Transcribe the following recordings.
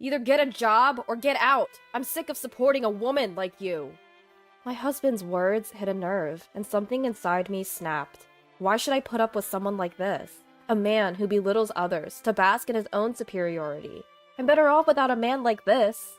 Either get a job or get out. I'm sick of supporting a woman like you. My husband's words hit a nerve, and something inside me snapped. Why should I put up with someone like this? A man who belittles others to bask in his own superiority. I'm better off without a man like this.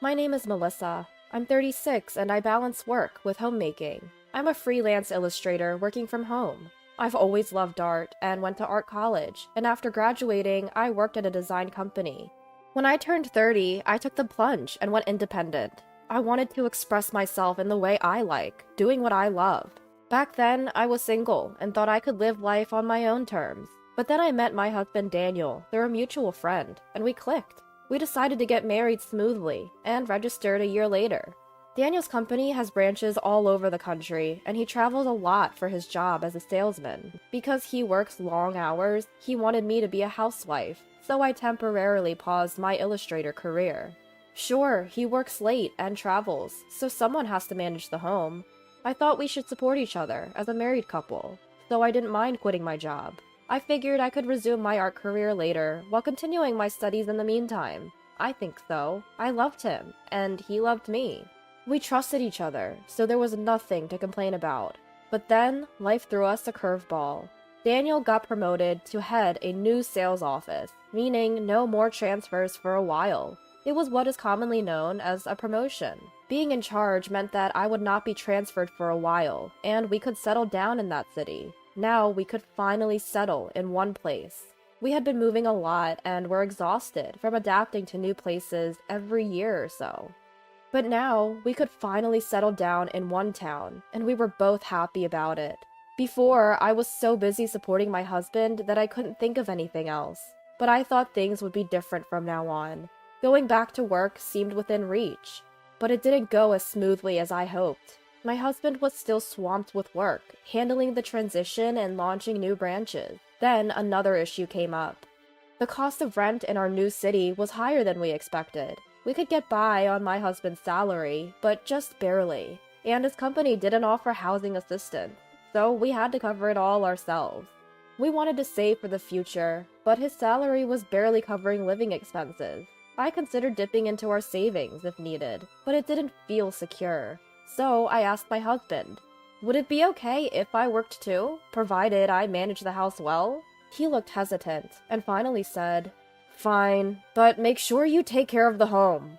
My name is Melissa. I'm 36 and I balance work with homemaking. I'm a freelance illustrator working from home. I've always loved art and went to art college, and after graduating, I worked at a design company. When I turned 30, I took the plunge and went independent. I wanted to express myself in the way I like, doing what I love. Back then, I was single and thought I could live life on my own terms. But then I met my husband Daniel through a mutual friend, and we clicked. We decided to get married smoothly and registered a year later. Daniel's company has branches all over the country, and he travels a lot for his job as a salesman. Because he works long hours, he wanted me to be a housewife, so I temporarily paused my illustrator career. Sure, he works late and travels, so someone has to manage the home. I thought we should support each other as a married couple, so I didn't mind quitting my job. I figured I could resume my art career later while continuing my studies in the meantime. I think so. I loved him, and he loved me. We trusted each other, so there was nothing to complain about. But then, life threw us a curveball. Daniel got promoted to head a new sales office, meaning no more transfers for a while. It was what is commonly known as a promotion. Being in charge meant that I would not be transferred for a while, and we could settle down in that city. Now we could finally settle in one place. We had been moving a lot and were exhausted from adapting to new places every year or so. But now, we could finally settle down in one town, and we were both happy about it. Before, I was so busy supporting my husband that I couldn't think of anything else. But I thought things would be different from now on. Going back to work seemed within reach. But it didn't go as smoothly as I hoped. My husband was still swamped with work, handling the transition and launching new branches. Then another issue came up. The cost of rent in our new city was higher than we expected. We could get by on my husband's salary, but just barely. And his company didn't offer housing assistance, so we had to cover it all ourselves. We wanted to save for the future, but his salary was barely covering living expenses. I considered dipping into our savings if needed, but it didn't feel secure. So I asked my husband, would it be okay if I worked too, provided I managed the house well? He looked hesitant, and finally said, fine, but make sure you take care of the home.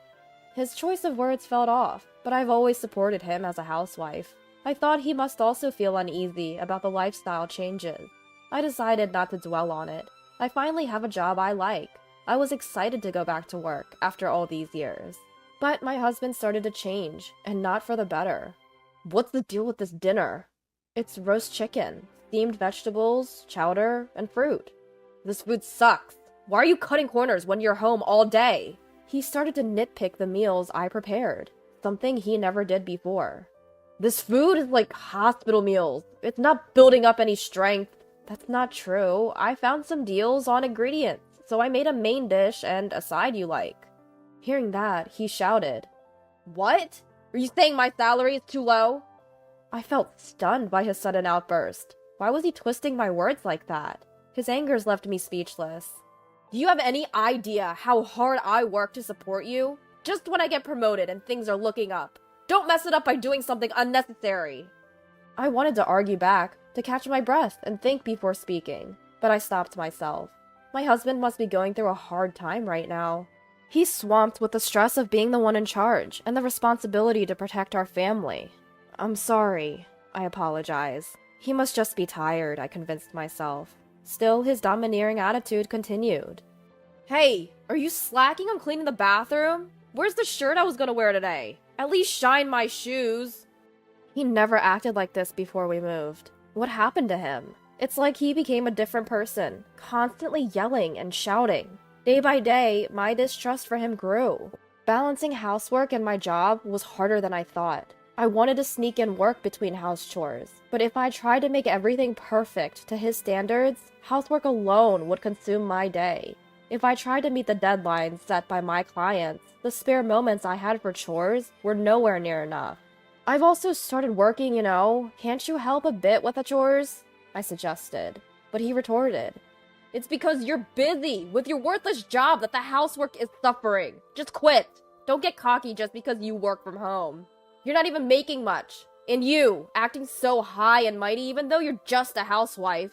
His choice of words felt off, but I've always supported him as a housewife. I thought he must also feel uneasy about the lifestyle changes. I decided not to dwell on it. I finally have a job I like. I was excited to go back to work after all these years. But my husband started to change, and not for the better. What's the deal with this dinner? It's roast chicken, steamed vegetables, chowder, and fruit. This food sucks. Why are you cutting corners when you're home all day? He started to nitpick the meals I prepared, something he never did before. This food is like hospital meals. It's not building up any strength. That's not true. I found some deals on ingredients, so I made a main dish and a side you like. Hearing that, he shouted, what? Are you saying my salary is too low? I felt stunned by his sudden outburst. Why was he twisting my words like that? His angers left me speechless. Do you have any idea how hard I work to support you? Just when I get promoted and things are looking up. Don't mess it up by doing something unnecessary. I wanted to argue back, to catch my breath and think before speaking, but I stopped myself. My husband must be going through a hard time right now. He's swamped with the stress of being the one in charge and the responsibility to protect our family. I'm sorry, I apologize. He must just be tired, I convinced myself. Still, his domineering attitude continued. Hey, are you slacking on cleaning the bathroom? Where's the shirt I was gonna wear today? At least shine my shoes. He never acted like this before we moved. What happened to him? It's like he became a different person, constantly yelling and shouting. Day by day, my distrust for him grew. Balancing housework and my job was harder than I thought. I wanted to sneak in work between house chores, but if I tried to make everything perfect to his standards, housework alone would consume my day. If I tried to meet the deadlines set by my clients, the spare moments I had for chores were nowhere near enough. I've also started working, you know. Can't you help a bit with the chores? I suggested, but he retorted, It's because you're busy with your worthless job that the housework is suffering. Just quit. Don't get cocky just because you work from home. You're not even making much. And you, acting so high and mighty even though you're just a housewife.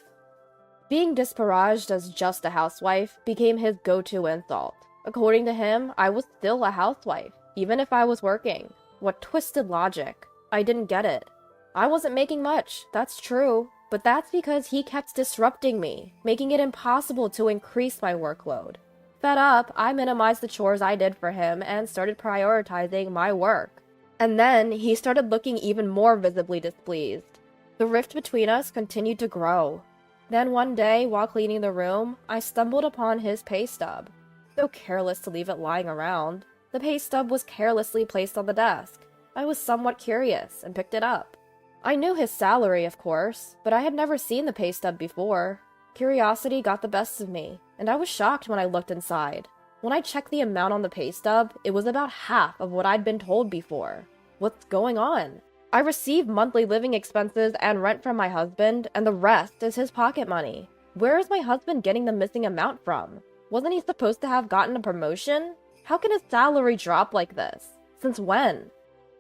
Being disparaged as just a housewife became his go-to insult. According to him, I was still a housewife, even if I was working. What twisted logic. I didn't get it. I wasn't making much, that's true. But that's because he kept disrupting me, making it impossible to increase my workload. Fed up, I minimized the chores I did for him and started prioritizing my work. And then he started looking even more visibly displeased. The rift between us continued to grow. Then one day, while cleaning the room, I stumbled upon his pay stub. So careless to leave it lying around. The pay stub was carelessly placed on the desk. I was somewhat curious and picked it up. I knew his salary, of course, but I had never seen the pay stub before. Curiosity got the best of me, and I was shocked when I looked inside. When I checked the amount on the pay stub, it was about half of what I'd been told before. What's going on? I receive monthly living expenses and rent from my husband, and the rest is his pocket money. Where is my husband getting the missing amount from? Wasn't he supposed to have gotten a promotion? How can his salary drop like this? Since when?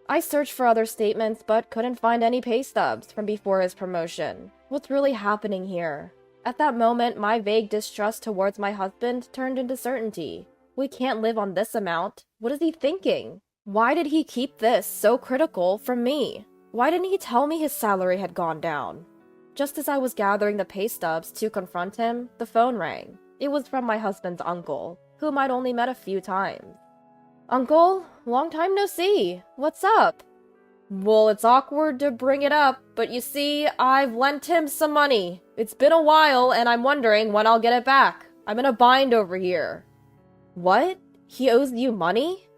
I searched for other statements, but couldn't find any pay stubs from before his promotion. What's really happening here? At that moment, my vague distrust towards my husband turned into certainty. We can't live on this amount. What is he thinking? Why did he keep this so critical from me? Why didn't he tell me his salary had gone down? Just as I was gathering the pay stubs to confront him, the phone rang. It was from my husband's uncle, whom I'd only met a few times. Uncle, long time no see. What's up? Well, it's awkward to bring it up, but you see, I've lent him some money. It's been a while, and I'm wondering when I'll get it back. I'm in a bind over here. What? He owes you money?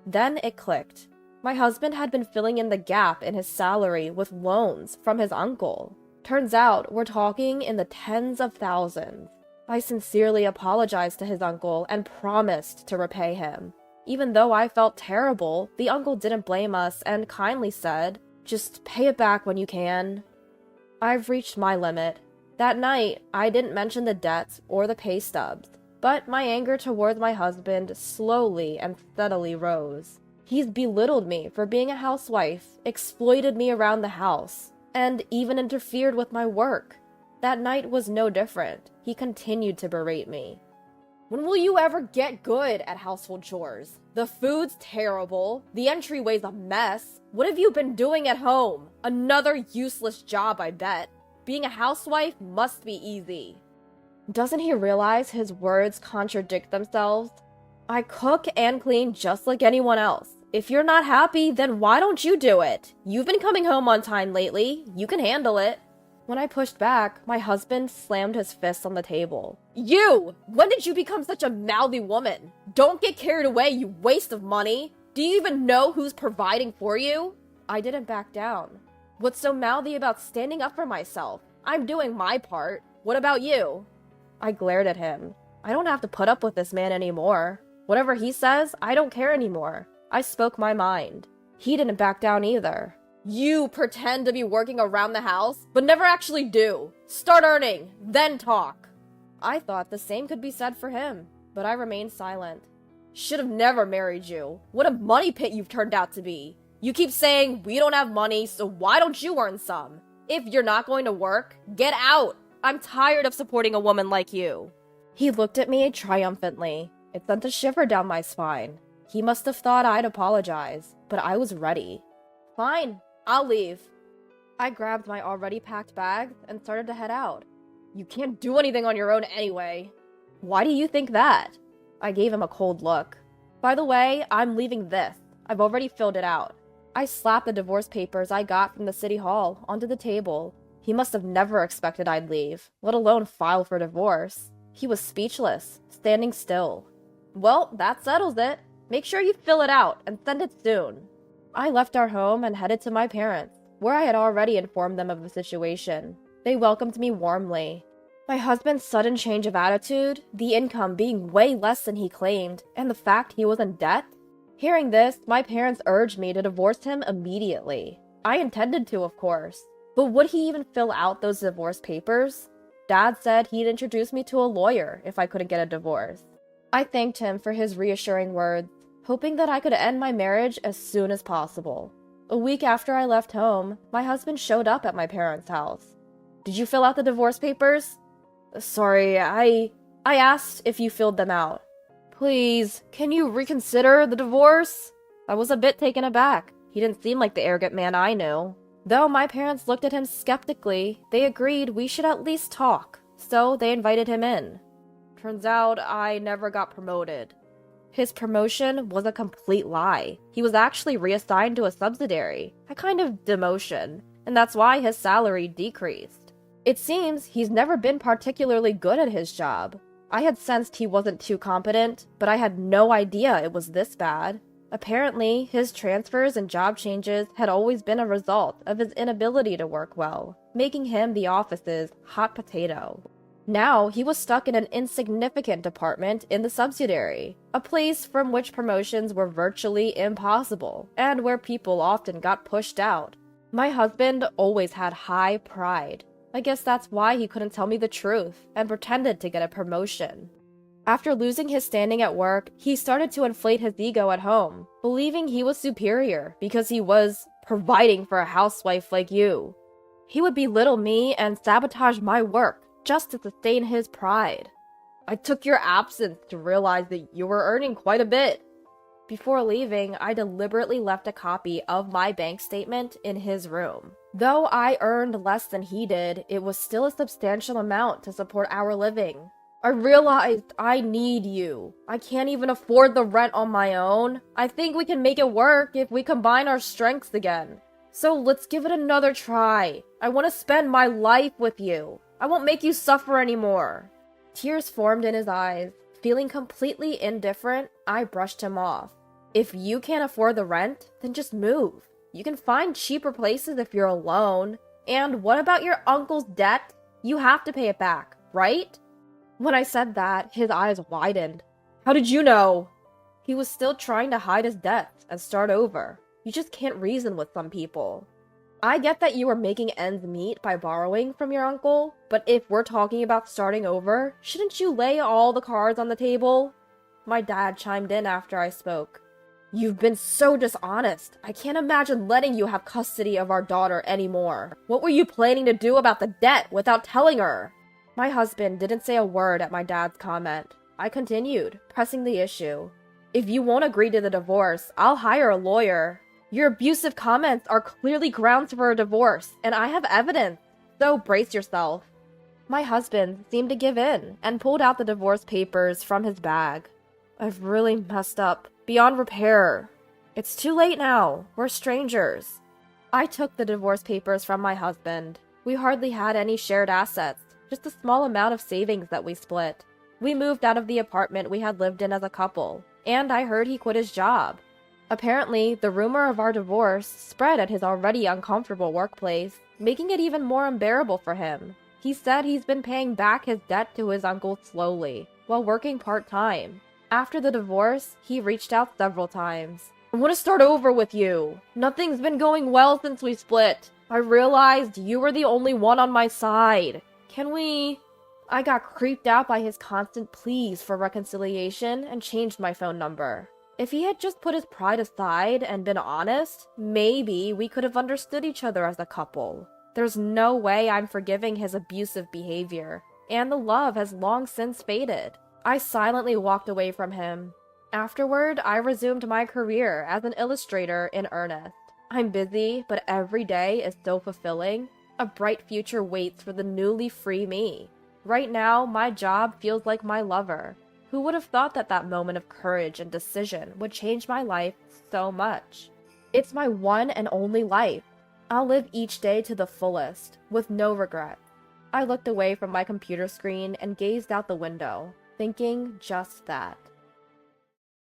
Then it clicked. My husband had been filling in the gap in his salary with loans from his uncle. Turns out, we're talking in the tens of thousands. I sincerely apologized to his uncle and promised to repay him. Even though I felt terrible, the uncle didn't blame us and kindly said, "Just pay it back when you can." I've reached my limit. That night, I didn't mention the debts or the pay stubs, but my anger towards my husband slowly and steadily rose. He's belittled me for being a housewife, exploited me around the house, and even interfered with my work. That night was no different. He continued to berate me. When will you ever get good at household chores? The food's terrible. The entryway's a mess. What have you been doing at home? Another useless job, I bet. Being a housewife must be easy. Doesn't he realize his words contradict themselves? I cook and clean just like anyone else. If you're not happy, then why don't you do it? You've been coming home on time lately. You can handle it. When I pushed back, my husband slammed his fist on the table. You! When did you become such a mouthy woman? Don't get carried away, you waste of money! Do you even know who's providing for you? I didn't back down. What's so mouthy about standing up for myself? I'm doing my part. What about you? I glared at him. I don't have to put up with this man anymore. Whatever he says, I don't care anymore. I spoke my mind. He didn't back down either. You pretend to be working around the house, but never actually do. Start earning, then talk. I thought the same could be said for him, but I remained silent. Should have never married you. What a money pit you've turned out to be. You keep saying, we don't have money, so why don't you earn some? If you're not going to work, get out. I'm tired of supporting a woman like you. He looked at me triumphantly. It sent a shiver down my spine. He must have thought I'd apologize, but I was ready. Fine. I'll leave. I grabbed my already packed bags and started to head out. You can't do anything on your own anyway. Why do you think that? I gave him a cold look. By the way, I'm leaving this. I've already filled it out. I slapped the divorce papers I got from the city hall onto the table. He must have never expected I'd leave, let alone file for divorce. He was speechless, standing still. Well, that settles it. Make sure you fill it out and send it soon. I left our home and headed to my parents, where I had already informed them of the situation. They welcomed me warmly. My husband's sudden change of attitude, the income being way less than he claimed, and the fact he was in debt? Hearing this, my parents urged me to divorce him immediately. I intended to, of course. But would he even fill out those divorce papers? Dad said he'd introduce me to a lawyer if I couldn't get a divorce. I thanked him for his reassuring words, hoping that I could end my marriage as soon as possible. A week after I left home, my husband showed up at my parents' house. "Did you fill out the divorce papers?" "Sorry, I asked if you filled them out." "Please, can you reconsider the divorce?" I was a bit taken aback. He didn't seem like the arrogant man I knew. Though my parents looked at him skeptically, they agreed we should at least talk, so they invited him in. Turns out I never got promoted. His promotion was a complete lie. He was actually reassigned to a subsidiary, a kind of demotion, and that's why his salary decreased. It seems he's never been particularly good at his job. I had sensed he wasn't too competent, but I had no idea it was this bad. Apparently, his transfers and job changes had always been a result of his inability to work well, making him the office's hot potato. Now, he was stuck in an insignificant department in the subsidiary, a place from which promotions were virtually impossible, and where people often got pushed out. My husband always had high pride. I guess that's why he couldn't tell me the truth, and pretended to get a promotion. After losing his standing at work, he started to inflate his ego at home, believing he was superior because he was providing for a housewife like you. He would belittle me and sabotage my work just to sustain his pride. I took your absence to realize that you were earning quite a bit. Before leaving, I deliberately left a copy of my bank statement in his room. Though I earned less than he did, it was still a substantial amount to support our living. I realized I need you. I can't even afford the rent on my own. I think we can make it work if we combine our strengths again. So let's give it another try. I want to spend my life with you. I won't make you suffer anymore. Tears formed in his eyes. Feeling completely indifferent, I brushed him off. If you can't afford the rent, then just move. You can find cheaper places if you're alone. And what about your uncle's debt? You have to pay it back, right? When I said that, his eyes widened. How did you know? He was still trying to hide his debts and start over. You just can't reason with some people. I get that you were making ends meet by borrowing from your uncle, but if we're talking about starting over, shouldn't you lay all the cards on the table? My dad chimed in after I spoke. You've been so dishonest. I can't imagine letting you have custody of our daughter anymore. What were you planning to do about the debt without telling her? My husband didn't say a word at my dad's comment. I continued, pressing the issue. If you won't agree to the divorce, I'll hire a lawyer. Your abusive comments are clearly grounds for a divorce, and I have evidence, so brace yourself. My husband seemed to give in and pulled out the divorce papers from his bag. I've really messed up, beyond repair. It's too late now. We're strangers. I took the divorce papers from my husband. We hardly had any shared assets. Just a small amount of savings that we split. We moved out of the apartment we had lived in as a couple, and I heard he quit his job. Apparently, the rumor of our divorce spread at his already uncomfortable workplace, making it even more unbearable for him. He said he's been paying back his debt to his uncle slowly, while working part-time. After the divorce, he reached out several times. I want to start over with you. Nothing's been going well since we split. I realized you were the only one on my side. Can we? I got creeped out by his constant pleas for reconciliation and changed my phone number. If he had just put his pride aside and been honest, maybe we could have understood each other as a couple. There's no way I'm forgiving his abusive behavior, and the love has long since faded. I silently walked away from him. Afterward, I resumed my career as an illustrator in earnest. I'm busy, but every day is so fulfilling. A bright future waits for the newly free me. Right now, my job feels like my lover. Who would have thought that that moment of courage and decision would change my life so much? It's my one and only life. I'll live each day to the fullest, with no regrets. I looked away from my computer screen and gazed out the window, thinking just that.